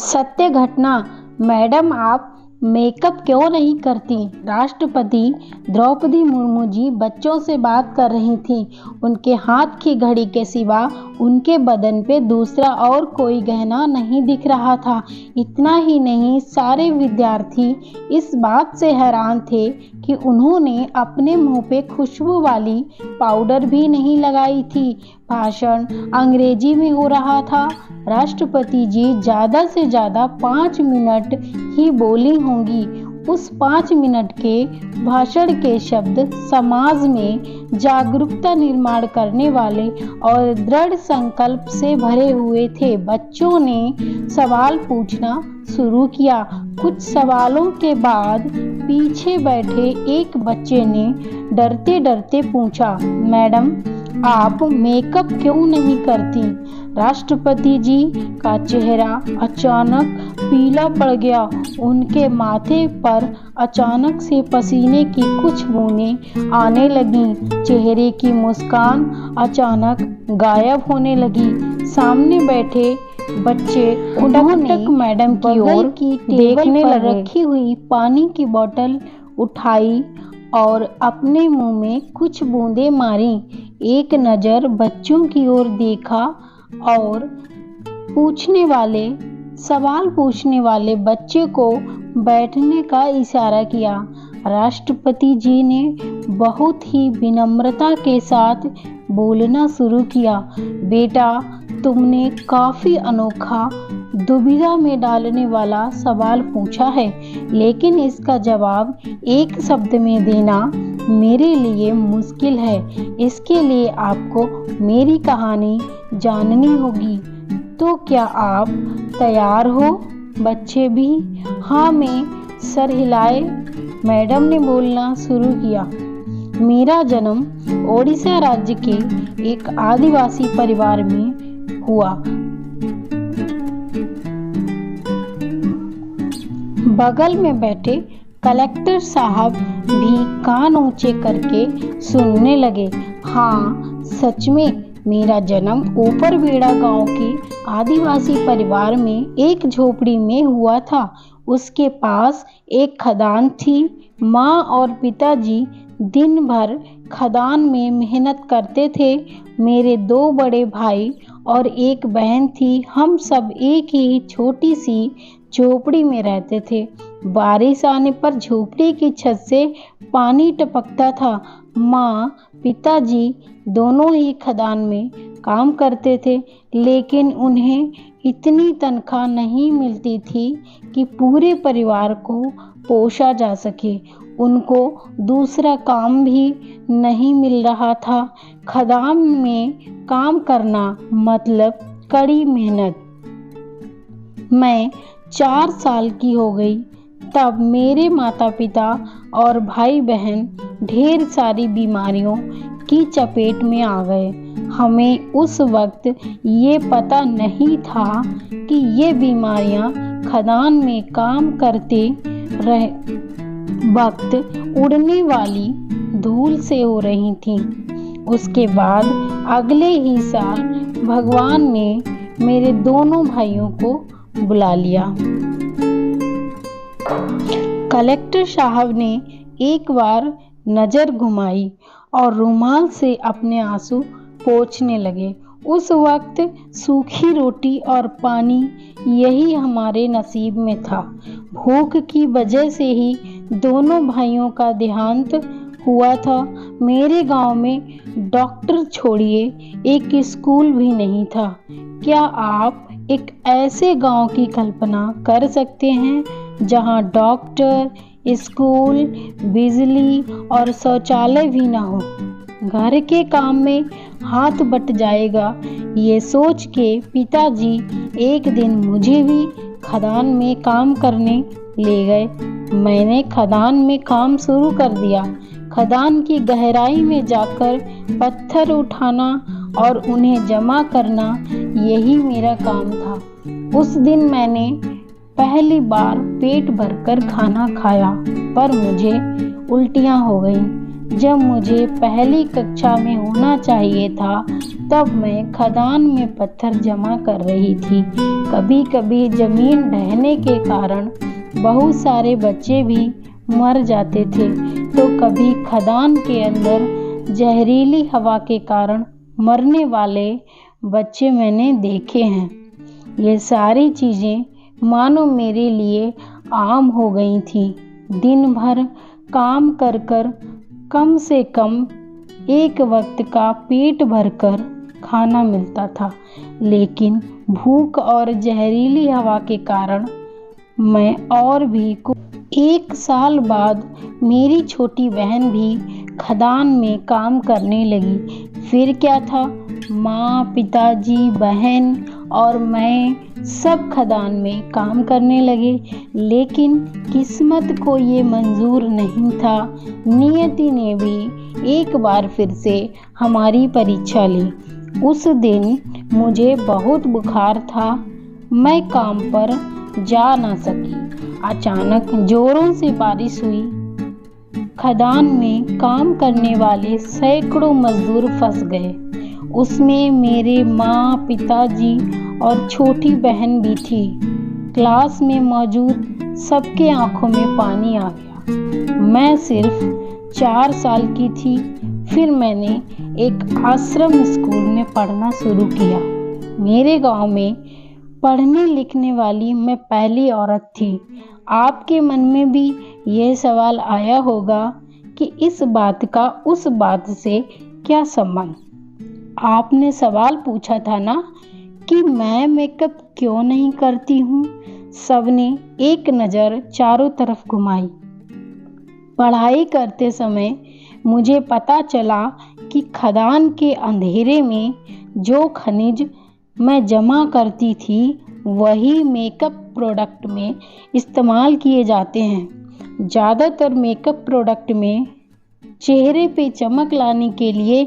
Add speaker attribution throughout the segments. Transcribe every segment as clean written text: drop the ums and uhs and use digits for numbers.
Speaker 1: सत्य घटना। मैडम, आप मेकअप क्यों नहीं करती? राष्ट्रपति द्रौपदी मुर्मू जी बच्चों से बात कर रही थीं। उनके हाथ की घड़ी के सिवा उनके बदन पे दूसरा और कोई गहना नहीं दिख रहा था। इतना ही नहीं, सारे विद्यार्थी इस बात से हैरान थे कि उन्होंने अपने मुंह पे खुशबू वाली पाउडर भी नहीं लगाई थी। भाषण अंग्रेजी में हो रहा था। राष्ट्रपति जी ज़्यादा से ज़्यादा 5 मिनट ही बोली होंगी। उस 5 मिनट के भाषण के शब्द समाज में जागरूकता निर्माण करने वाले और दृढ़ संकल्प से भरे हुए थे। बच्चों ने सवाल पूछना शुरू किया। कुछ सवालों के बाद पीछे बैठे एक बच्चे ने डरते डरते पूछा, मैडम, आप मेकअप क्यों नहीं करती? राष्ट्रपति जी का चेहरा अचानक पीला पड़ गया। उनके माथे पर अचानक से पसीने की कुछ बूंदें आने लगीं। चेहरे की मुस्कान अचानक गायब होने लगी। सामने बैठे बच्चे उठक मैडम की ओर देखने लगे। रखी हुई पानी की बोतल उठाई और अपने मुंह में कुछ बूंदें मारी। एक नज़र बच्चों की ओर देखा और सवाल पूछने वाले बच्चे को बैठने का इशारा किया। राष्ट्रपति जी ने बहुत ही विनम्रता के साथ बोलना शुरू किया, बेटा, तुमने काफ़ी अनोखा, दुविधा में डालने वाला सवाल पूछा है, लेकिन इसका जवाब एक शब्द में देना मेरे लिए मुश्किल है। इसके लिए आपको मेरी कहानी जाननी होगी। तो क्या आप तैयार हो? बच्चे भी हाँ में सर हिलाए। मैडम ने बोलना शुरू किया, मेरा जन्म ओडिशा राज्य के एक आदिवासी परिवार में हुआ। बगल में बैठे कलेक्टर साहब भी कान ऊंचे करके सुनने लगे। हाँ, सच में मेरा जन्म ऊपर बेड़ा गांव के आदिवासी परिवार में एक झोपड़ी में हुआ था। उसके पास एक खदान थी। माँ और पिताजी दिन भर खदान में मेहनत करते थे। मेरे 2 बड़े भाई और एक बहन थी। हम सब एक ही छोटी सी झोपड़ी में रहते थे। बारिश आने पर झोपड़ी की छत से पानी टपकता था। माँ पिताजी दोनों ही खदान में काम करते थे, लेकिन उन्हें इतनी तनख्वाह नहीं मिलती थी कि पूरे परिवार को पोषा जा सके। उनको दूसरा काम भी नहीं मिल रहा था। खदान में काम करना मतलब कड़ी मेहनत। मैं 4 साल की हो गई तब मेरे माता पिता और भाई बहन ढेर सारी बीमारियों की चपेट में आ गए। हमें उस वक्त ये पता नहीं था कि ये बीमारियां खदान में काम करते वक्त उड़ने वाली धूल से हो रही थीं। उसके बाद अगले ही साल भगवान ने मेरे दोनों भाइयों को बुला लिया। कलेक्टर साहब ने एक बार नज़र घुमाई और रुमाल से अपने आंसू पोंछने लगे। उस वक्त सूखी रोटी और पानी यही हमारे नसीब में था। भूख की वजह से ही दोनों भाइयों का देहांत हुआ था। मेरे गांव में डॉक्टर छोड़िए एक स्कूल भी नहीं था। क्या आप एक ऐसे गांव की कल्पना कर सकते हैं जहां डॉक्टर, स्कूल, बिजली और शौचालय भी ना हो? घर के काम में हाथ बट जाएगा, ये सोच के पिताजी एक दिन मुझे भी खदान में काम करने ले गए। मैंने खदान में काम शुरू कर दिया। खदान की गहराई में जाकर पत्थर उठाना और उन्हें जमा करना, यही मेरा काम था। उस दिन मैंने पहली बार पेट भरकर खाना खाया, पर मुझे उल्टियाँ हो गईं। जब मुझे पहली कक्षा में होना चाहिए था तब मैं खदान में पत्थर जमा कर रही थी। कभी कभी जमीन ढहने के कारण बहुत सारे बच्चे भी मर जाते थे, तो कभी खदान के अंदर जहरीली हवा के कारण मरने वाले बच्चे मैंने देखे हैं। ये सारी चीज़ें मानो मेरे लिए आम हो गई थी। दिन भर काम कर कर कम से कम एक वक्त का पेट भरकर खाना मिलता था, लेकिन भूख और जहरीली हवा के कारण मैं और भी एक साल बाद मेरी छोटी बहन भी खदान में काम करने लगी। फिर क्या था, माँ, पिताजी, बहन और मैं सब खदान में काम करने लगे। लेकिन किस्मत को ये मंजूर नहीं था। नियति ने भी एक बार फिर से हमारी परीक्षा ली। उस दिन मुझे बहुत बुखार था, मैं काम पर जा ना सकी। अचानक जोरों से बारिश हुई। खदान में काम करने वाले सैकड़ों मजदूर फंस गए। उसमें मेरे माँ, पिताजी और छोटी बहन भी थी। क्लास में मौजूद सबके आंखों में पानी आ गया। मैं सिर्फ 4 साल की थी। फिर मैंने एक आश्रम स्कूल में पढ़ना शुरू किया। मेरे गांव में पढ़ने लिखने वाली मैं पहली औरत थी। आपके मन में भी यह सवाल आया होगा कि इस बात का उस बात से क्या संबंध। आपने सवाल पूछा था ना कि मैं मेकअप क्यों नहीं करती हूँ। सबने एक नज़र चारों तरफ घुमाई। पढ़ाई करते समय मुझे पता चला कि खदान के अंधेरे में जो खनिज मैं जमा करती थी वही मेकअप प्रोडक्ट में इस्तेमाल किए जाते हैं। ज़्यादातर मेकअप प्रोडक्ट में चेहरे पे चमक लाने के लिए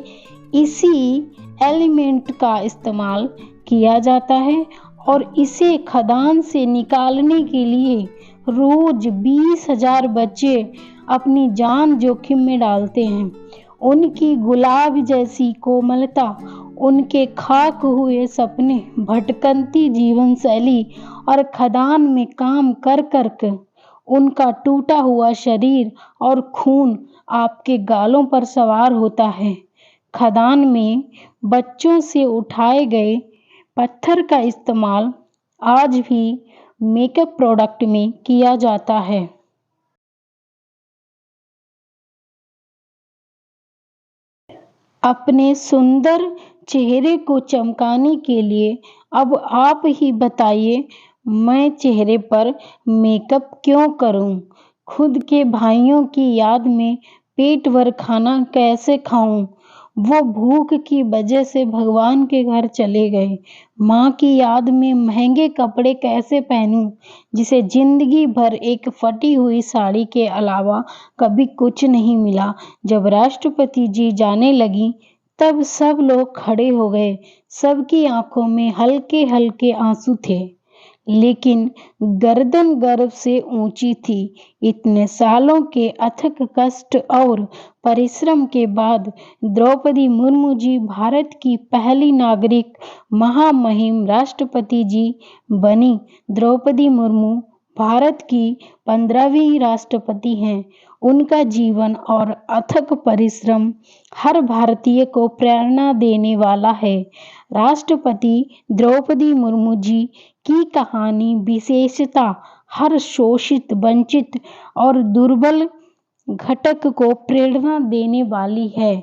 Speaker 1: इसी एलिमेंट का इस्तेमाल किया जाता है और इसे खदान से निकालने के लिए रोज 20,000 बच्चे अपनी जान जोखिम में डालते हैं। उनकी गुलाब जैसी कोमलता, उनके खाक हुए सपने, भटकती जीवन शैली और खदान में काम कर कर उनका टूटा हुआ शरीर और खून आपके गालों पर सवार होता है। खदान में बच्चों से उठाए गए पत्थर का इस्तेमाल आज भी मेकअप प्रोडक्ट में किया जाता है। अपने सुंदर चेहरे को चमकाने के लिए अब आप ही बताइए, मैं चेहरे पर मेकअप क्यों करूं? खुद के भाइयों की याद में पेट भर खाना कैसे खाऊं? वो भूख की वजह से भगवान के घर चले गए। माँ की याद में महंगे कपड़े कैसे पहनूं, जिसे जिंदगी भर एक फटी हुई साड़ी के अलावा कभी कुछ नहीं मिला। जब राष्ट्रपति जी जाने लगी तब सब लोग खड़े हो गए। सबकी आंखों में हल्के हल्के आंसू थे, लेकिन गर्दन गर्व से ऊंची थी। इतने सालों के अथक कष्ट और परिश्रम के बाद द्रौपदी मुर्मू जी भारत की पहली नागरिक महामहिम राष्ट्रपति जी बनी। द्रौपदी मुर्मू भारत की 15वीं राष्ट्रपति हैं। उनका जीवन और अथक परिश्रम हर भारतीय को प्रेरणा देने वाला है। राष्ट्रपति द्रौपदी मुर्मू जी की कहानी विशेषता हर शोषित, वंचित और दुर्बल घटक को प्रेरणा देने वाली है।